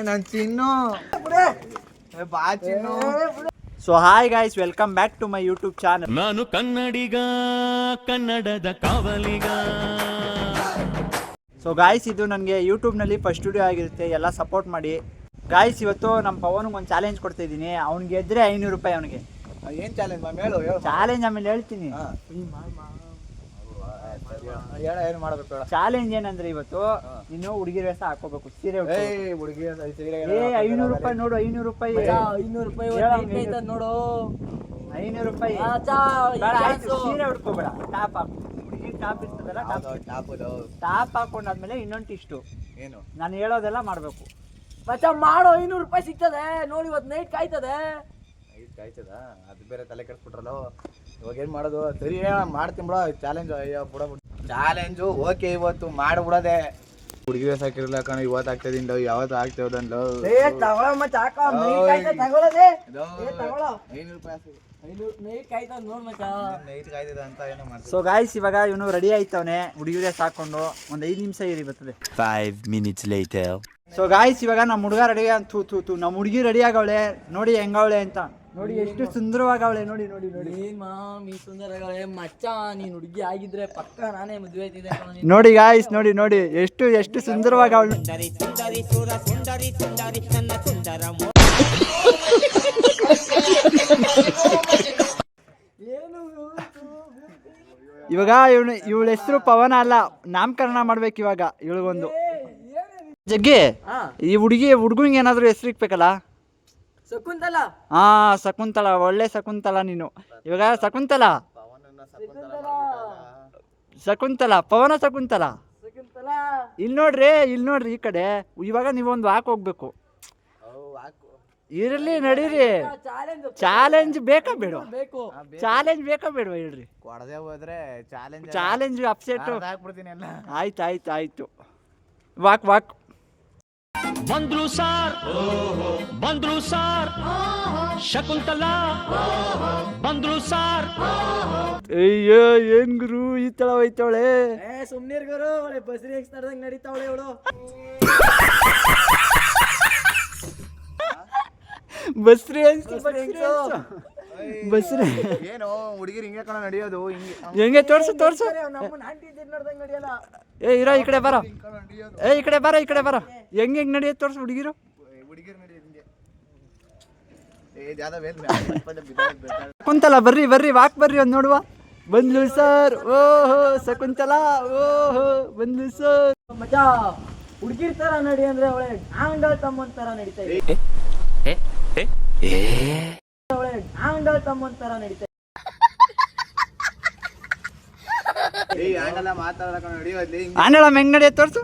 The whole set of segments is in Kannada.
ನನ್ ಚಿನ್ನು ಬಾ ಚಿನ್ನು. So hi guys, welcome back to my YouTube channel. ನಾನು ಕನ್ನಡಿಗ, ಕನ್ನಡದ ಕಾವಲಿಗ. ಸೊ ಗಾಯ್ಸ್, ಇದು ನನಗೆ ಯೂಟ್ಯೂಬ್ನಲ್ಲಿ ಫಸ್ಟ್ ವಿಡಿಯೋ ಆಗಿರುತ್ತೆ, ಎಲ್ಲ ಸಪೋರ್ಟ್ ಮಾಡಿ ಗಾಯ್ಸ್. ಇವತ್ತು ನಮ್ಮ ಪವನ್ಗೆ ಒಂದು ಚಾಲೆಂಜ್ ಕೊಡ್ತಾ ಇದ್ದೀನಿ. ಅವ್ನಿಗೆ ಗೆದ್ರೆ 500 ರೂಪಾಯಿ ಅವನಿಗೆ. ಏನ್ ಚಾಲೆಂಜ್ ಮ್ಯಾಮ್? ಹೇಳು. ಚಾಲೆಂಜ್ ಆಮೇಲೆ ಹೇಳ್ತೀನಿ. ಏನು ಮಾಡ್ಬೇಕು? ಚಾಲೆಂಜ್ ಏನಂದ್ರೆ ಇವತ್ತು ನೀನು ಹುಡುಗಿ ವೇಷ ಹಾಕೋಬೇಕು, ಸೀರೆ ಹುಡುಗಿ ಸೀರೆ. 500 ರೂಪಾಯಿ ನೋಡು, 500 ರೂಪಾಯಿ 500 ರೂಪಾಯಿ ನೋಡು, 500 ರೂಪಾಯಿ ಸೀರೆ ಉಡ್ಕೋಬೇಡ, ಟಾಪ್ ಹಾಕು. ಹುಡುಗಿ ಟಾಪ್ ಇರ್ತದಲ್ಲ, ಟಾಪ್ ಹಾಕೊಂಡಾದ್ಮೇಲೆ ಇನ್ನೊಂದು ಇಷ್ಟು ಏನು ನಾನು ಹೇಳೋದೆಲ್ಲ ಮಾಡ್ಬೇಕು. ಮಚ್ಚಾ ಮಾಡೋ, 500 ರೂಪಾಯಿ ಸಿಗ್ತದೆ ನೋಡಿ. ಇವತ್ತು ನೈಟ್ ಕಾಯ್ತದೆ. ಕಾಯ್ತದ? ಅದು ಬೇರೆ ತಲೆ ಕೆಡಿಸ್ಬಿಟ್ರಲ್ಲ. ಇವಾಗ ಏನ್ ಮಾಡೋದು? ಸರಿ ಮಾಡ್ತೀನಿ ಬಿಡ ಚಾಲೆಂಜ್. ಅಯ್ಯೋ ಬಿಡ ಚಾಲೆಂಜು. ಓಕೆ, ಇವತ್ತು ಮಾಡ್ಬಿಡೋದೆ. ಹುಡುಗಿ ವೇಷ ಹಾಕಿರಲ್ಲ ಕಣ, ಇವತ್ತು ಆಗ್ತದಿಂದ ಯಾವತ್ತು ಆಗ್ತೇವದನ್ಲು. 500 ರೂಪಾಯಿ. ಸೊ ಗಾಯ್ಸ್, ಇವಾಗ ಇವನು ರೆಡಿ ಆಯ್ತವನೆ, ಹುಡುಗಿ ವೇಷ ಹಾಕೊಂಡು. ಒಂದು 5 ನಿಮಿಷ ಇರಿ, ಬರ್ತದೆ. 5 minutes later. ಸೊ ಗಾಯ್ಸ್, ಇವಾಗ ನಮ್ಮ ಹುಡುಗ ರೆಡಿ ನಮ್ಮ ಹುಡುಗಿ ರೆಡಿ ಆಗವಳೆ. ನೋಡಿ ಹೆಂಗವಳೆ ಅಂತ, ನೋಡಿ ಎಷ್ಟು ಸುಂದರವಾಗವಳೆ. ನೋಡಿ ನೋಡಿ ನೋಡಿ ಮಾಮಿ ಸುಂದರಗಳೇ. ಮಚ್ಚಾ ನೀನ್ ಹುಡುಗಿ ಆಗಿದ್ರೆ ಪಕ್ಕ ನಾನೇ ಮದುವೆ ಆಯ್ತಿದ್ದೆ. ನೋಡಿ ಗಾಯ್ಸ್, ನೋಡಿ ನೋಡಿ ಎಷ್ಟು ಸುಂದರವಾಗವಳೆ. ಇವಾಗ ಇವಳ ಹೆಸರು ಪವನ ಅಲ್ಲ, ನಾಮಕರಣ ಮಾಡ್ಬೇಕು ಇವಾಗ ಇವಳಿಗೊಂದು. ಜಗ್ಗಿ, ಈ ಹುಡುಗನಿಗೆ ಏನಾದ್ರು ಹೆಸರು ಇಕ್ಬೇಕಲ್ಲ? ಶಕುಂತಲ. ಹಾ, ಶಕುಂತಲ. ಒಳ್ಳೆ ಶಕುಂತಲ ನೀನು. ಇವಾಗ ಶಕುಂತಲ, ಪವನ ಶಕುಂತಲ. ಇಲ್ಲಿ ನೋಡ್ರಿ ಈ ಕಡೆ. ಇವಾಗ ನೀವೊಂದು ಹೋಗ್ಬೇಕು. ಇರಲಿ, ನಡೀರಿ. ಚಾಲೆಂಜ್ ಬೇಕಾ ಬೇಡ? ಚಾಲೆಂಜ್ ಬೇಕಾ ಬೇಡವಾ ಹೇಳ್ರಿ? ಕೊಡದೆ ಹೋದ್ರೆ ಚಾಲೆಂಜ್ ಅಪ್ಸೆಟ್ ಹಾಕ್ಬಿಡ್ತೀನಿ ಎಲ್ಲ. ಆಯ್ತು. ವಾಕ್ ಬಂದ್ರು ಸಾರ್ ಶಕುಂತಲಾ ಬಂದ್ರು ಸಾರ್. ಅಯ್ಯೋ, ಏನ್ ಗುರು ಈ ತರ ಹೋಯ್ತವಳೆ? ಸುಮ್ನೀರ್ ಗುರು, ಒಳ್ಳೆ ಬಸ್ರಿ ಎಕ್ಸ್ತಾರ್ದಂಗ್ ನಡೀತಾವಳೆ ಇವಳು. ಬಸ್ರಿ ಏನು ಹುಡುಗಿರು ಹಿಂಗೆ ಕಣ ನಡೆಯೋದು? ಹೆಂಗೆ? ತೋರ್ಸು. ನಮ್ಮನ್ನ ಆಂಟಿ ತಿನ್ನೋರ್ದಂಗ್ ನಡೆಯಲ್ಲ. ಇರೋ ಈ ಕಡೆ ಬರೋ. ಈ ಕಡೆ ಬರೋ. ಹೆಂಗೆ ನಡೆಯೋದು ತೋರ್ಸು ಹುಡುಗಿರು. ಹುಡುಗಿರು ನಡೆಯೋದು ಹಿಂಗೆ. ಶಕುಂತಲ ಬರ್ರಿ ವಾಕ್ ಬರ್ರಿ, ಒಂದು ನೋಡುವ. ಬಂದ್ಲು ಸರ್. ಓಹೋ ಶಕುಂತಲಾ. ಓಹೋ ಬಂದ್ಲು ಸರ್. ಮಚ್ಚಾ ಹುಡುಗಿರ್ ತರ ನಡಿ ಅಂದ್ರೆ ಅವಳೆ ಆಂಗಲ್ ತಮ್ಮನ್ ತರ ನಡೀತಾ ಇದೆ. ಅವಳೆ ಆಂಗಲ್ ತಮ್ಮನ್ ತರ ನಡೀತಾ ಇದೆ. ಆಂಡಳ ಹೆಂಗ್ ನಡೆಯೋದು ತೋರ್ಸು.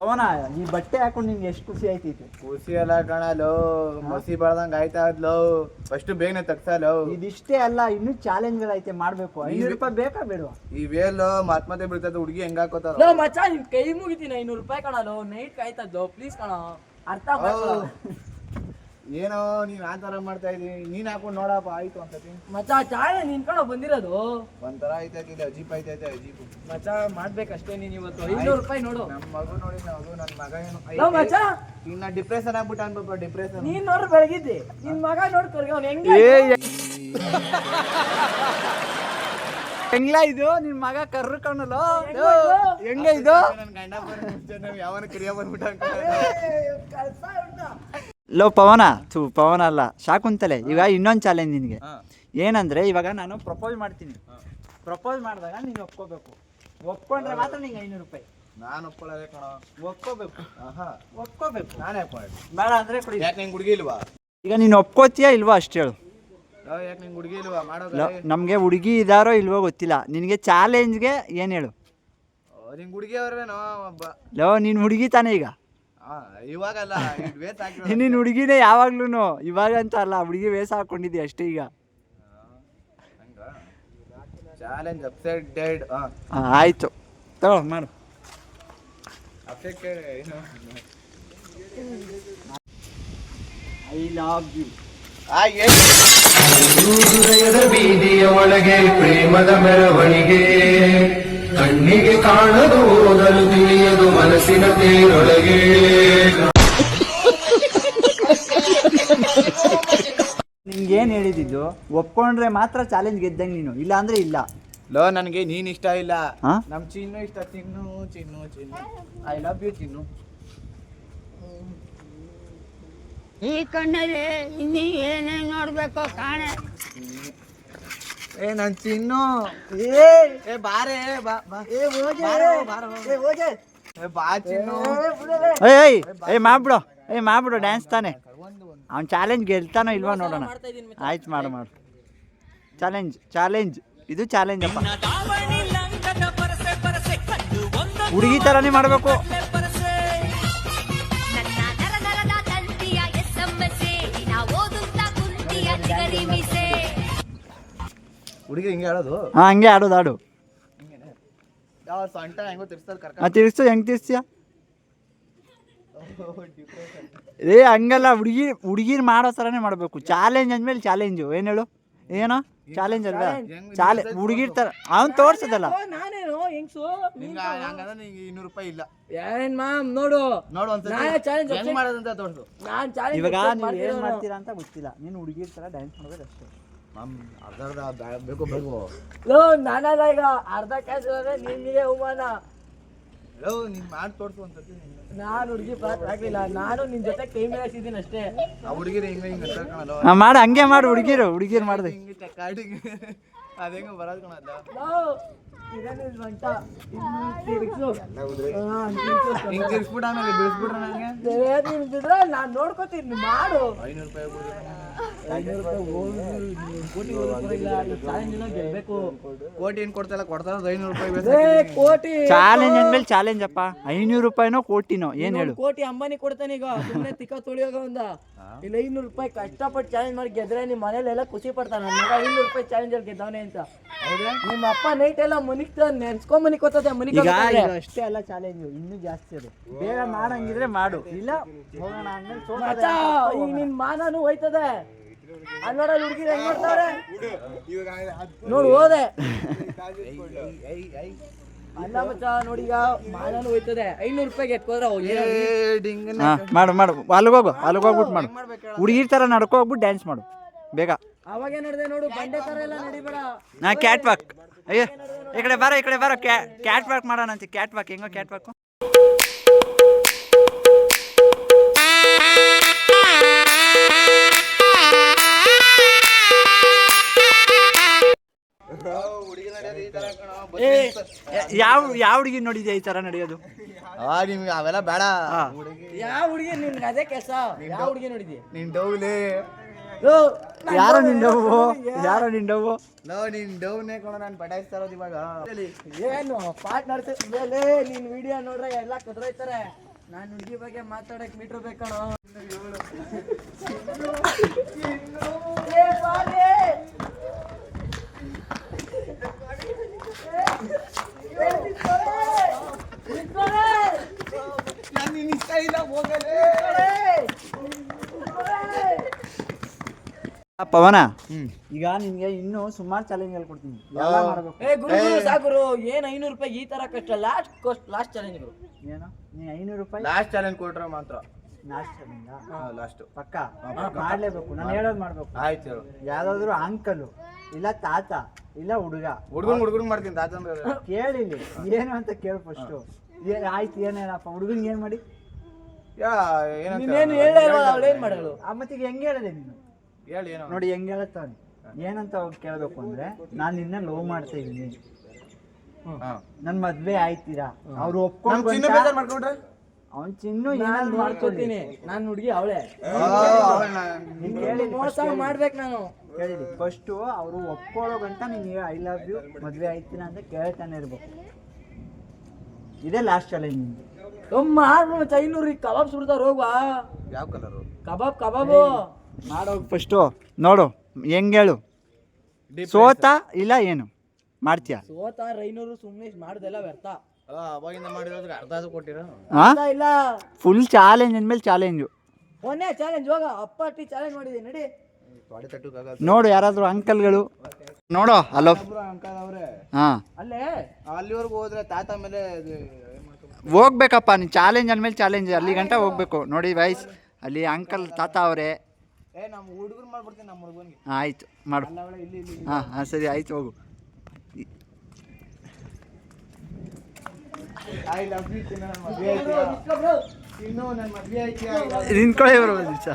ಅವನ ಈ ಬಟ್ಟೆ ಹಾಕೊಂಡು ನಿಮ್ಗೆ ಎಷ್ಟು ಖುಷಿ ಆಯ್ತೈತಿ? ಖುಷಿ ಎಲ್ಲ ಕಾಣಲು ಮಸಿ ಬೆಳ್ದಂಗ ಆಯ್ತಾ ಇದ್ಲು. ಫಸ್ಟ್ ಬೇಗನೆ ತಗ್ಸಲು. ಇದಿಷ್ಟೇ ಅಲ್ಲ, ಇನ್ನು ಚಾಲೆಂಜ್ಗಳೈತೆ ಮಾಡ್ಬೇಕು. 500 ರೂಪಾಯಿ ಬೇಕಾ ಬೇಡವಾ? ಈ ವೇಲು ಮತ್ತೆ ಬೀಳ್ತದ. ಹುಡುಗಿ ಹೆಂಗ ಹಾಕೋತಾರ? ಮಚ್ಚಾ ನಿನ್ ಕೈ ಮುಗಿತೀನಿ. 500 ರೂಪಾಯಿ ಕಣಲು. ನೈಟ್ ಕಾಯ್ತದ್ದು, ಪ್ಲೀಸ್ ಕಣ, ಅರ್ಥ ಮಾಡ್ಕೊ. ಏನೋ ನೀನ್ ಆ ತರ ಮಾಡ್ತಾ ಇದೀನಿ. ನೀನ್ ಹಾಕೊಂಡು ನೋಡಪ್ಪ. ಆಯ್ತು ಅಂತತಿ ಮಚ್ಚಾ. ಚಾಳೆ ನಿನ್ ಕಣ ಬಂದಿರೋದು ಒಂಥರ ಐತೈತಿ. ಅಜೀಪ್ ಐತೈತೆ, ಅಜೀಪ್. ಮಚ್ಚಾ ಮಾಡ್ಬೇಕಷ್ಟೇ ನೀನ್ ಇವತ್ತು. 500 ರೂಪಾಯಿ ನೋಡು. ನಮ್ಮ ಮಗು ನೋಡಿ, ನನ್ನ ಮಗ ಏನು ಮಚ್ಚಾ ಇನ್ನ ಡಿಪ್ರೆಷನ್ ಆಗ್ಬಿಟ್ಟ ಅನ್ಬೇಕು. ಡಿಪ್ರೆಷನ್ ನೀನ್ ನೋಡ್ರಿ ಬೆಳಗಿದ್ದೆ. ನಿನ್ ಮಗ ನೋಡ್ಕೊರ್ಗೆ ಅವ್ನು ಹೆಂಗ ಹೆಂಗ್ಲ ಇದು ನಿನ್ ಮಗ ಕರ್ರು ಕಾಣಲ್ಲ? ಹೆಂಗ ಇದು? ನನ್ ಗಂಡ ಯಾವನ ಕ್ರಿಯಾ ಬಂದ್ಬಿಟ್ಟ. ಲೋ ಪವನ ಅಲ್ಲ, ಶಾಕುಂತಲೆ. ಈಗ ಇನ್ನೊಂದು ಚಾಲೆಂಜ್ ನಿನಗೆ. ಏನಂದ್ರೆ, ಇವಾಗ ನಾನು ಪ್ರಪೋಸ್ ಮಾಡ್ತೀನಿ. ಪ್ರಪೋಸ್ ಮಾಡಿದಾಗ ನೀನು ಒಪ್ಕೋಬೇಕು. ಒಪ್ಕೊಂಡ್ರೆ ಮಾತ್ರ ನಿಂಗೆ 500 ರೂಪಾಯಿ. ನಾನು ಒಪ್ಕೊಳ್ಳೋದೇ ಕಣ. ಒಪ್ಕೋಬೇಕು. ನಾನೇ ಒಪ್ಕೊಳ್ಳಿ. ಬೇಡ ಅಂದ್ರೆ ಕೊಡಿ. ಯಾಕೆ ನಿಂಗೆ ಹುಡುಗಿ ಇಲ್ವಾ? ಈಗ ನೀನು ಒಪ್ಕೋತೀಯಾ ಇಲ್ವಾ ಅಷ್ಟು ಹೇಳು. ಯಾಕೆ ನಿಂಗೆ ಹುಡುಗಿ ಇಲ್ವಾ? ಮಾಡೋ ನಮಗೆ ಹುಡುಗಿ ಇದಾರೋ ಇಲ್ವೋ ಗೊತ್ತಿಲ್ಲ. ನಿನಗೆ ಚಾಲೆಂಜ್ಗೆ ಏನು ಹೇಳು? ನಿಂಗೆ ಹುಡುಗಿ ಅವ್ರೇನೋ ಲೋ, ನೀನು ಹುಡುಗಿ ತಾನೇ ಈಗ? ಇವಾಗಲ್ಲ, ನೀನು ಹುಡುಗಿನೇ ಯಾವಾಗ್ಲೂ. ಇವಾಗ ಅಂತ ಅಲ್ಲ, ಹುಡುಗಿ ವೇಷ ಹಾಕೊಂಡಿದ್ದಿ ಅಷ್ಟೇ ಈಗ. Challenge upsetted. ಆಯ್ತು, ತಗೋ ಮಾಡು. I love you. ಹೃದಯದ ಬೀದಿಯ ಒಳಗೆ ಪ್ರೇಮದ ಮೆರವಣಿಗೆ, ಕಣ್ಣಿಗೆ ಕಾಣದು ಓದಲು ತಿಳಿಯದು ಮನಸ್ಸು ಕನಸಿನ ತೇರೊಳಗೆ ನಿಂಗೆ ಏನು ಹೇಳಿದ್ದು ಒಪ್ಕೊಂಡ್ರೆ ಮಾತ್ರ ಚಾಲೆಂಜ್ ಗೆದ್ದಂಗೆ ನೀನು, ಇಲ್ಲ ಅಂದ್ರೆ ಇಲ್ಲ. ಲೋ ನನಗೆ ನೀನ್ ಇಷ್ಟ ಇಲ್ಲ, ಹಾ? ನಮ್ ಚಿನ್ನು ಇಷ್ಟ. ಚಿನ್ನು ಚಿನ್ನು ಚಿನ್ನು, ಐ ಲವ್ ಯು ಚಿನ್ನು. ಈ ಕಣ್ಣಲ್ಲಿ ಇನ್ನೀ ಏನೇನ್ ನೋಡ್ಬೇಕೋ ಕಾಣೆ. ಏ ನನ್ ಚಿನ್ನು, ಏ ಬಾರೆ ಬಾ ಬಾ. ಏ ಬಾ ಚಿನ್ನು. ಏಯ್ ಮಾಡ್ಬಿಡು ಡ್ಯಾನ್ಸ್ ತಾನೆ. ಅವ್ನು ಚಾಲೆಂಜ್ ಗೆಲ್ತಾನೋ ಇಲ್ವಾ ನೋಡೋಣ. ಆಯ್ತು ಮಾಡು ಚಾಲೆಂಜ್ ಇದು ಚಾಲೆಂಜ್ ಅಪ್ಪ. ಹುಡುಗಿ ಥರನೇ ಮಾಡಬೇಕು. ನನ್ನ ನರನರದ ತಂತಿಯ SMS ನಾ ಓದುತ್ತಾ ಕುಂತಿಯ ನಿಗರಿ ಮಿಸೆ. ಹುಡುಗಿ ಹಿಂಗೆ ಹೇಳೋದು, ಹಾಂ ಹಂಗೆ ಆಡು. ಯಾವ ಸೊಂಟ ಹೆಂಗೋ ತಿರ್ಸ್ತಲ್ ಕರ್ಕ. ತಿರ್ಸು, ಹೆಂಗೆ ತಿರ್ಸ್ತೀಯ? ಏ ಹಂಗಲ್ಲ, ಹುಡುಗಿರ್ ಮಾಡೋ ಥರನೇ ಮಾಡಬೇಕು. ಚಾಲೆಂಜ್ ಅಂದ್ಮೇಲೆ ಚಾಲೆಂಜು. ಏನು ಹೇಳು, ಏನೋ ಚಾಲೆಂಜ್ ಅಲ್ವಾ? ಹುಡುಗಿರ್ ಥರ ಅವ್ನು ತೋರ್ಸದಲ್ಲ. ನಾನೇನು ಹೆಂಗ್ಸು ಹಂಗಂದ್ರೆ ನಿಂಗೆ 200 ರೂಪಾಯಿ ಇಲ್ಲ. ಏನ್ ಮ್ಯಾಮ್ ನೋಡು ಒಂದ್ಸತಿ ನಾನೇ challenge ಹೆಂಗ್ ಮಾಡೋದಂತ ತೋರ್ಸು. ನಾನ್ ಚಾಲೆಂಜ್ ಇವಾಗ ನೀವು ಏನು ಮಾಡ್ತೀರಾ ಅಂತ ಗೊತ್ತಿಲ್ಲ. ನೀನು ಹುಡುಗಿರ್ ಥರ ಡ್ಯಾನ್ಸ್ ಮಾಡೋದು ಅಷ್ಟೇ. ಮ್ಯಾಮ್ ಅರ್ಧ ಬೇಕು ಲೋ ನಾನಲ್ಲ ಈಗ ಅರ್ಧ ಕ್ಯಾಶ್ ನಿಮಗೆ ಅವಮಾನ. ಲೋ ನೀನ್ ಮಾಡಿ ತೋರ್ಸು ಒಂದ್ಸತಿ. ನಾನು ಹುಡುಗಿ ಪಾತ್ರ ಆಗ್ಲಿಲ್ಲ, ನಾನು ನಿನ್ ಜೊತೆ ಕೈ ಮೇಲಿದ್ದೀನಿ ಅಷ್ಟೇ. ಆ ಹುಡುಗಿರು ಹಿಂಗೆ ಹಿಂಗೆ ಕರ್ಕಣಲ್ಲ, ಮಾಡು, ಹಂಗೆ ಮಾಡು. ಹುಡುಗಿರ್ ಮಾಡಿದೆ. ಹಿಂಗೆ ಕಾಟಿಗೆ ಅದೇಂಗ ಬರೋದು ಕಣಲ್ಲ. ಲೋ ಇದೇನು ಬಂಟ ಇನ್ನು ತಿರ್ಗ್ಸು. ಹಿಂಗೆ ತಿರ್ಸ್ಬಿಟ್ಟು ಆಮೇಲೆ ಬಿಡಿಸ್ಬಿಟ್ರೆ ನನಗೆ ನಿಂತಿದ್ರೆ ನಾನು ನೋಡ್ಕೋತೀನಿ, ಮಾಡು. 500 ರೂಪಾಯಿ ಬಿಡ್ಬೇಕು. 500 ರೂಪಾಯಿ ಕೋಟಿ ಚಾಲೆಂಜ್ ಗೆಲ್ಬೇಕು. ಕೋಟಿ ಏನ್ ಕೊಡ್ತಾಯಿಲ್ಲ, ಕೊಡ್ತಾರ 500 ರೂಪಾಯಿ ಕೋಟಿ ಚಾಲೆಂಜ್ ಅಂದ್ಮೇಲೆ ಚಾಲೆಂಜ್ ಅಪ್ಪ. 500 ರೂಪಾಯಿನೋ ಕೋಟಿನೋ ಏನು ಹೇಳು? ಕೋಟಿ ಅಂಬಾನಿ ಕೊಡ್ತಾನೆ ಈಗ. ಸುಮ್ಮನೆ ತಿಕ್ಕ ತುಳಿಯೋಗ ಒಂದ ಇಲ್ಲ 500 ರೂಪಾಯಿ ಕಷ್ಟಪಟ್ಟು ಚಾಲೆಂಜ್ ಮಾಡಿ ಗೆದ್ರೆ ನಿಮ್ಮ ಮನೇಲೆಲ್ಲ ಖುಷಿ ಪಡ್ತಾನೆ. ನನ್ನ ಮಗ 500 ರೂಪಾಯಿ ಚಾಲೆಂಜ್ ಅಲ್ಲಿ ಗೆದ್ದವನೆ ಅಂತ. ನಿಮ್ಮ ಅಪ್ಪ ನೈಟ್ ಎಲ್ಲ ಮನಿಗ್ತಾ ನೆನ್ಸ್ಕೊಂಡ್ ಮನಿಕೋತದೆ. ಈಗ ಅಷ್ಟೇ ಅಲ್ಲ ಚಾಲೆಂಜು, ಇನ್ನೂ ಜಾಸ್ತಿ ಅದು. ಬೇಗ ಮಾಡಂಗಿದ್ರೆ ಮಾಡು, ಇಲ್ಲ ಹೋಗೋಣ ಅಂದ್ಮೇಲೆ ಈಗ ನಿನ್ ಮಾನನು ಹೋಯ್ತದೆ. ಅಲ್ಲಿ ನೋಡ ಹುಡುಗಿ ಹೆಂಗ್ ಮಾಡ್ತಾವ್ರೆ ನೋಡು, ಹೋದೆ ಅಲ್ಲ ಮಚ್ಚ ನೋಡಿ. ಈಗ ಮಾನನು ಹೋಯ್ತದೆ. 500 ರೂಪಾಯಿಗೆ ಎತ್ಕೋದ್ರೆ ಮಾಡು. ಅಲ್ಲಿಗೋಗ್ಬಿಟ್ಟು ಮಾಡು. ಹುಡುಗಿರ್ ಥರ ನಡ್ಕೋಗ್ಬಿಟ್ಟು ಡ್ಯಾನ್ಸ್ ಮಾಡು ಬೇಗ. ಅವಾಗೇ ನಡೆದೆ ನೋಡು, ಬಂಡೆ ತರ ಎಲ್ಲ ನಡಿಬೇಡ. Cat walk. ಅಯ್ಯೋ ಈ ಕಡೆ ಬರೋ ಕ್ಯಾಟ್ ವಾಕ್ ಮಾಡೋಣ ಅಂತ. ಕ್ಯಾಟ್ ವಾಕ್ ಹೆಂಗೋ ಕ್ಯಾಟ್ ವಾಕ್. ಯಾವ ಹುಡುಗಿ ನೋಡಿದ್ಯಾ ಈ ತರ ನಡೆಯೋದು? ನಿಮ್ಗೆ ಅವೆಲ್ಲ ಬೇಡ. ಯಾವ ಹುಡುಗಿ ನಿನ್ಗೆ ಅದೇ ಕೆಲಸ? ಯಾವ ಹುಡುಗಿ ನೋಡಿದ್ಯ ನಿನ್ ಡೌಲೆ? ಯಾರೋ ನಿನ್ ಡವ್ವು? ನೋ ನಿನ್ ಡೌನೇ ಕಣ ನಾನು ಪಟಾಯಿಸ್ತಾ ಇರೋದು ಇವಾಗ. ಏನು ಪಾರ್ಟ್ನರ್ಸ್ ಮೇಲೆ ನಿನ್ ವಿಡಿಯೋ ನೋಡ್ರೆ ಎಲ್ಲ ಕದ್ರೈತಾರೆ. ನಾನು ಹುಡುಗಿ ಬಗ್ಗೆ ಮಾತಾಡಕ್ ಮೀಟರ್ ಬೇಕಣ. ಪವನ, ಈಗ ನಿನ್ಗೆ ಇನ್ನೂ ಸುಮಾರು ಚಾಲೆಂಜ್ ಹೇಳ್ಕೊಡ್ತೀನಿ. ಎಲ್ಲ ಮಾಡ್ಬೇಕು. ಗುರು ಸಾಕುರು, ಏನ್ 500 ರೂಪಾಯಿ ಈ ತರ ಕಷ್ಟ? ಲಾಸ್ಟ್ ಚಾಲೆಂಜ್ ಗುರು. ಏನು ನೀ 500 ರೂಪಾಯಿ ಲಾಸ್ಟ್ ಚಾಲೆಂಜ್ ಕೊಟ್ರೆ ಮಾತ್ರ ಲಾಸ್ಟ್ ಚಾಲೆಂಜ್? ಲಾಸ್ಟ್ ಪಕ್ಕ ಮಾಡ್ಲೇಬೇಕು. ನಾನು ಹೇಳೋದು ಮಾಡ್ಬೇಕು. ಆಯ್ತು ಹೇಳು. ಯಾವ್ದಾದ್ರು ಅಂಕಲು ಇಲ್ಲ ತಾತ ಇಲ್ಲ ಹುಡುಗನ್ ಮಾಡ್ತೀನಿ. ತಾತ ಅಂದ್ರೆ ಕೇಳಿಲಿ ಏನು ಅಂತ ಕೇಳು ಫಸ್ಟು. ಆಯ್ತು ಏನೇನಪ್ಪ ಹುಡುಗನ್ಗೆ ಏನ್ ಮಾಡಿ? ನೀನೇನು ಹೇಳೇ ಇಲ್ವಲ್ಲ, ಅವಳು ಏನ್ ಮಾಡಳು? ಮತ್ತೀಗ ಹೆಂಗೆ ಹೇಳಿದೆ ನೀನು? ಹೇಳಿ ಏನೋ ನೋಡಿ ಹೆಂಗೆ ಹೇಳುತ್ತಾನೆ. ಏನಂತ ಹೋಗಿ ಕೇಳಬೇಕು ಅಂದ್ರೆ, ನಾನು ನಿನ್ನ ಲವ್ ಮಾಡ್ತಾ ಇದ್ದೀನಿ, ನನ್ ಮದ್ವೆ ಆಯ್ತೀರಾ? ಅವ್ರು ಒಪ್ಕೊಂಡು ಮಾಡ್ಕೊಂಡ್ರೆ ಅವ್ನ್ ಚಿನ್ನು ಏನಾದ್ರು ಮಾಡ್ಕೊತೀನಿ. ನಾನು ಹುಡುಗಿ ಅವಳೆ ಮೋಸ ಮಾಡ್ಬೇಕು. ನಾನು ಕೇಳಿದಿ ಫಸ್ಟು ಅವ್ರು ಒಪ್ಕೊಳ್ಳೋ ಗಂಟ ನೀನು ಐ ಲವ್ ಯು ಮದ್ವೆ ಆಯ್ತೀನ ಅಂತ ಕೇಳ್ತಾನೆ ಇರ್ಬೇಕು. ಇದೇ ಲಾಸ್ಟ್ ಚಾಲೆಂಜ್ ನಿಮ್ಗೆ. 500 ಕಬಾಬ್ ಸುಡ್ತಾರ ಹೋಗುವ. ಯಾವ ಕಲರು? ಕಬಾಬು ಮಾಡೋಗಿ ಫಸ್ಟು ನೋಡು ಹೆಂಗೆ ಹೇಳು. ಸೋತ ಇಲ್ಲ ಏನು ಮಾಡ್ತೀಯ? ಸೋತ 500 ಸುಮ್ಮನೆ ಮಾಡುದೆಲ್ಲ ವ್ಯರ್ಥ. ಅವಾಗಿಂದ ಮಾಡಿರೋದ್ರೆ ಅರ್ಧ ಕೊಟ್ಟಿರೋ ಇಲ್ಲ. ಫುಲ್ ಚಾಲೆಂಜ್ ಅಂದ್ಮೇಲೆ ಚಾಲೆಂಜು. ಒಂದೇ ಚಾಲೆಂಜ್ ಹೋಗ. ಅಪ್ಪಾಟಿ ಚಾಲೆಂಜ್ ಮಾಡಿದೆ ನಡಿ. ನೋಡು ಯಾರಾದ್ರೂ ಅಂಕಲ್ಗಳು ನೋಡು. ಹಲೋ ಅಂಕಲ್ ಅವ್ರೆ ಹಾ ಅಲ್ಲೇ ಅಲ್ಲಿವರೆಗೂ ಹೋದ್ರೆ ತಾತ ಮೇಲೆ ಹೋಗ್ಬೇಕಪ್ಪ ನೀನು ಚಾಲೆಂಜ್ ಅಂದಮೇಲೆ ಚಾಲೆಂಜ್ ಅಲ್ಲಿ ಗಂಟ ಹೋಗ್ಬೇಕು ನೋಡಿ ವಯಸ್ ಅಲ್ಲಿ ಅಂಕಲ್ ತಾತ ಅವರೇ. ನಮ್ಮ ಹುಡುಗರು ಮಾಡ್ಬಿಡ್ತೀನಿ ನಮ್ಮ ಹುಡುಗನಿಗೆ. ಆಯ್ತು ಮಾಡು. ಹಾಂ ಹಾಂ ಸರಿ ಆಯ್ತು ಹೋಗು. ಐ ಲವ್ ಯು ಚಿನ್ನು, ನನ್ನ ಮದುವೆ ಆಯ್ತೀಯಾ ಚಿನ್ನು, ನನ್ನ ಮದುವೆ ಆಯ್ತೀಯಾ ನಿಂತ್ಕೊಳ್ಳಿ ಬರೋ ಒಂದು ನಿಮಿಷ.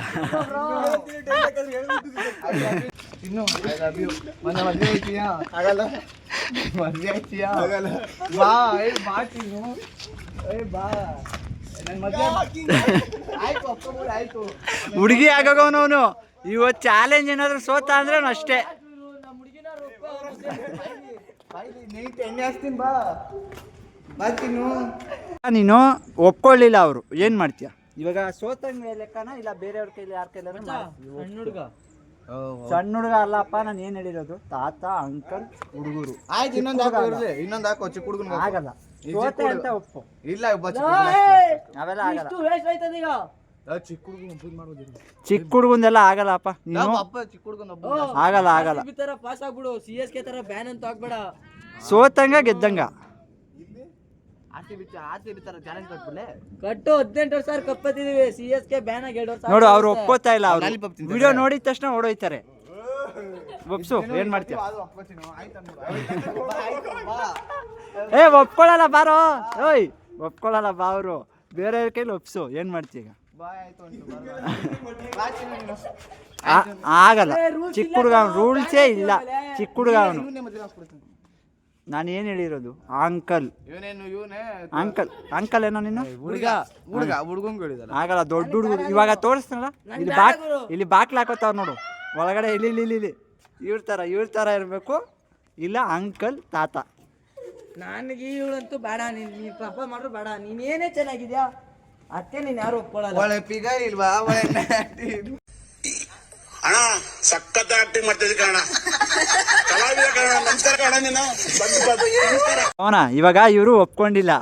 ಚಿನ್ನು ಐ ಲವ್ ಯು, ನನ್ನ ಮದುವೆ ಆಯ್ತೀಯಾ? ಆಗಲ್ಲ. ಮದುವೆ ಆಯ್ತೀಯಾ? ಆಗಲ್ಲ. ಬಾ ಬಾ ಚಿನ್ನು, ಬಾ ನನ್ನ ಮದುವೆ ಆಯ್ತು. ಒಪ್ಕೊಂಡ್ಬಿಡು ಆಯ್ತು. ಹುಡುಗಿ ಆಗೋಗವನವನು ಇವತ್ತು ಚಾಲೆಂಜ್ ಏನಾದರೂ ಸೋತ ಅಂದ್ರೆ ಅವ್ನು ಅಷ್ಟೇ. ನೀಟ್ ಎಣ್ಣೆ ಹಾಕ್ತೀನಿ ಬಾ ಬಾ ಚಿನ್ನು. ನೀನು ಒಪ್ಕೊಳ್ಳಿಲ್ಲ ಅವರು ಏನು ಮಾಡ್ತೀಯ ಇವಾಗ? ಸೋತಂಗೆ ಲೆಕ್ಕನ ಇಲ್ಲ ಬೇರೆಯವ್ರ ಕೈಲಿ ಯಾರ ಕೈಲಾರ? ಸಣ್ಣ ಹುಡುಗ ಸಣ್ಣ ಹುಡುಗ ಅಲ್ಲಪ್ಪ, ನಾನು ಏನು ಹೇಳಿರೋದು ತಾತ ಅಂಕಲ್ ಹುಡುಗರು. ಆಯ್ತು ಇನ್ನೊಂದು ಹಾಕೋ ಇರಲಿ, ಇನ್ನೊಂದು ಹಾಕೋ ಚಿಕ್ಕ ಹುಡುಗನ. ಆಗಲ್ಲ ಸೋತೆ ಅಂತ ಒಪ್ಪು. ಇಲ್ಲ ಅವೆಲ್ಲ ಆಗಲ್ಲ. ಇಷ್ಟು ವೇಸ್ಟ್ ಆಯ್ತದ ಈಗ. ಚಿಕ್ಕ ಹುಡುಗನ ಒಬ್ಬ ಮಾಡೋದಿಲ್ಲ. ಚಿಕ್ಕ ಹುಡುಗಂದೆಲ್ಲ ಆಗಲ್ಲಪ್ಪ ನೀನು. ಅಪ್ಪ ಚಿಕ್ಕ ಹುಡುಗನ ಒಬ್ಬ ಆಗಲ್ಲ ಆಗಲ್ಲ. RCB ತರ ಪಾಸ್ ಆಗ್ಬಿಡು, CSK ತರ ಬ್ಯಾನ್ ಅಂತ ಆಗ್ಬೇಡ. ಸೋತಂಗ ಗೆದ್ದಂಗ. RCB ತರ ಚಾಲೆಂಜ್ ಕೊಟ್ಬಿಡ್ಲೆ. ಕಟ್ಟು 18 ವರ್ಷ ಕಪ್ಪತ್ತಿದೀವಿ, CSK ಬ್ಯಾನ್ ಆಗಿ 2 ವರ್ಷ. ನೋಡು ಅವ್ರು ಒಪ್ಪೋತಾ ಇಲ್ಲ. ಅವ್ರು ಲಾಲಿಪಾಪ್ ತಿಂತಾರೆ. ವಿಡಿಯೋ ನೋಡಿದ ತಕ್ಷಣ ಓಡೋಯ್ತಾರೆ. ಒಪ್ಸು ಏನ್ ಮಾಡ್ತೀಯ? ಅದು ಅಪ್ಪ ಚಿನ್ನು ಆಯ್ತು ಅಂದ್ಬಿಡು. ಆಯ್ತು ಬಾ. ಏ ಒಪ್ಕೊಳ್ಳಲ್ಲ ಬಾರೋ. ಓಯ್ ಒಪ್ಕೊಳ್ಳಲ್ಲ ಬಾ ಅವರು. ಬೇರೆಯವ್ರ ಕೈಲಿ ಒಪ್ಸು ಏನ್ ಮಾಡ್ತೀಯ ಈಗ? ಬಾ ಆಯ್ತು ಅಂತು ಬಾ ಚಿನ್ನು ನೀನು. ಆಗಲ್ಲ. ಚಿಕ್ಕ ಹುಡುಗ ಅವ್ನು, ರೂಲ್ಸೇ ಇಲ್ಲ. ಚಿಕ್ಕ ಹುಡುಗ ಅವನು. ಇವನೇ ಮದುವೆ ಹಾಕ್ಬಿಡ್ತೀನಿ. ನಾನು ಏನು ಹೇಳಿರೋದು? ಅಂಕಲ್ ಇವನೇ ಅಂಕಲ್ ಅಂಕಲ್ ಏನೋ ನಿನ್ನ ಹುಡುಗಂಗೆ ಹೇಳಿದಲ್ಲ. ಆಗಲ್ಲ. ದೊಡ್ಡ ಹುಡುಗರು ಇವಾಗ ತೋರಿಸ್ತಾನಲ್ಲ, ಇಲ್ಲಿ ಬಾಕ್ಲು ಹಾಕೋತಾವ ನೋಡು ಒಳಗಡೆ. ಇಲ್ಲಿ ಇವ್ರ ಥರ ಇರಬೇಕು. ಇಲ್ಲ ಅಂಕಲ್ ತಾತ. ನನಗೆ ಇವಳಂತೂ ಬೇಡ. ನೀನ್ ಪಾಪ ಮಾಡ್ರು ಬೇಡ. ನೀನ್ ಏನೇ ಚೆನ್ನಾಗಿದ್ಯಾ ಅಷ್ಟೇ, ನೀನ್ ಯಾರು ಒಪ್ಕೊಳ್ಳಲ್ಲ. ಒಳ್ಳೆ ಪಿಗರ್ ಇಲ್ವಾ? ಒಳ್ಳೆ ಅಣ್ಣ ಸಖತ್ ಆಕ್ಟಿಂಗ್ ಮಾಡ್ತಿದ್ದೆ ಕಣ, ಕಲಾವಿದ ಕಣ. ನಮಸ್ಕಾರ ಕಣ ನೀನು. ಅವನ ಇವಾಗ ಇವರು ಒಪ್ಕೊಂಡಿಲ್ಲ.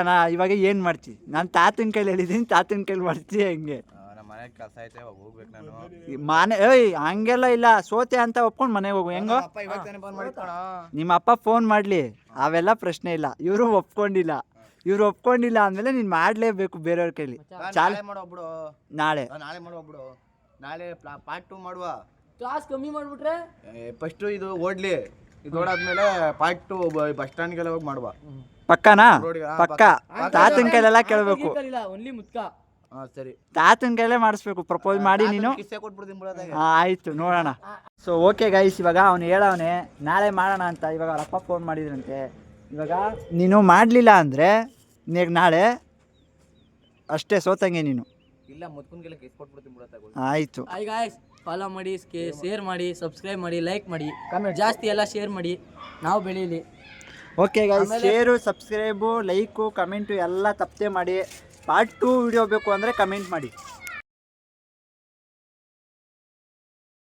ನಾ ಇವಾಗ ಏನು ಮಾಡ್ತಿ? ನಾನು ತಾತನ ಕೈಲಿ ಹೇಳಿದ್ದೀನಿ, ತಾತನ ಕೈಲಿ ಮಾಡ್ತೀಯ ಹೆಂಗೆ? ನಮ್ಮ ಮನೆಗೆ ಕೆಲಸ ಐತೆ, ಹೋಗ್ಬೇಕು ನಾನು. ಮನೆ ಏಯ್ ಹಂಗೆಲ್ಲ ಇಲ್ಲ. ಸೋತೆ ಅಂತ ಒಪ್ಕೊಂಡು ಮನೆಗೆ ಹೋಗು. ಹೆಂಗೋ ಅಪ್ಪ ಇವಾಗ ತಾನೇ ಫೋನ್ ಮಾಡಿದ್ಕಣ. ನಿಮ್ಮ ಅಪ್ಪ ಫೋನ್ ಮಾಡಲಿ, ಅವೆಲ್ಲ ಪ್ರಶ್ನೆ ಇಲ್ಲ. ಇವರು ಒಪ್ಕೊಂಡಿಲ್ಲ ಅಂದಮೇಲೆ ನೀನು ಮಾಡಲೇಬೇಕು ಬೇರೆಯವ್ರ ಕೈಲಿ. ನಾಳೆ ಮಾಡೋಬಿಡು. ನಾಳೆ ಮಾಡೋಬಿಡು. ನಾಳೆ ಪಾರ್ಟ್ 2 ಮಾಡುವ. ಕ್ಲಾಸ್ ಕಮ್ಮಿ ಮಾಡ್ಬಿಟ್ರೆ ಫಸ್ಟ್ ಇದು ಓಡ್ಲಿ, ಇದು ಓಡಾದ್ಮೇಲೆ ಪಾರ್ಟ್ 2 ಬಸ್ ಸ್ಟ್ಯಾಂಡ್ಗೆಲ್ಲ ಹೋಗಿ ಮಾಡುವ. ಪಕ್ಕನಾ? ಪಕ್ಕ. ತಾತನ ಕೈಲೆಲ್ಲ ಕೇಳಬೇಕು. ಓನ್ಲಿ ಮುತ್ಕ. ಸರಿ, ತಾತನ ಕೈಲೇ ಮಾಡಿಸ್ಬೇಕು. ಪ್ರಪೋಸ್ ಮಾಡಿ ನೀನು. ಕಿಸ್ಸೆ ಕೊಟ್ಬಿಡ್ತೀನಿ ಬಿಡೋದಾಗ. ಆಯ್ತು ನೋಡೋಣ. ಸೊ ಓಕೆ ಗೈಸ್, ಇವಾಗ ಅವ್ನು ಹೇಳವನೆ ನಾಳೆ ಮಾಡೋಣ ಅಂತ. ಇವಾಗ ಅವ್ರ ಅಪ್ಪ ಫೋನ್ ಮಾಡಿದ್ರಂತೆ. ಇವಾಗ ನೀನು ಮಾಡಲಿಲ್ಲ ಅಂದರೆ ನಾಳೆ ಅಷ್ಟೇ ಸೋತಂಗೆ ನೀನು. ಇಲ್ಲ ಮುತ್ಕುನ್ಗೆಲ್ಲ ಕಿಸ್ ಕೊಟ್ಬಿಡ್ತೀನಿ ಬಿಡೋದಾಗ. ಆಯಿತು. ಗಾಯ್ಸ್ ಫಾಲೋ ಮಾಡಿ, ಶೇರ್ ಮಾಡಿ, ಸಬ್ಸ್ಕ್ರೈಬ್ ಮಾಡಿ, ಲೈಕ್ ಮಾಡಿ, ಜಾಸ್ತಿ ಎಲ್ಲ ಶೇರ್ ಮಾಡಿ, ನಾವು ಬೆಳೀಲಿ. Okay guys, share, subscribe, like, comment ಎಲ್ಲ ತಪ್ಪದೆ ಮಾಡಿ. ಪಾರ್ಟ್ 2 ವಿಡಿಯೋ ಬೇಕು ಅಂದರೆ ಕಮೆಂಟ್ ಮಾಡಿ.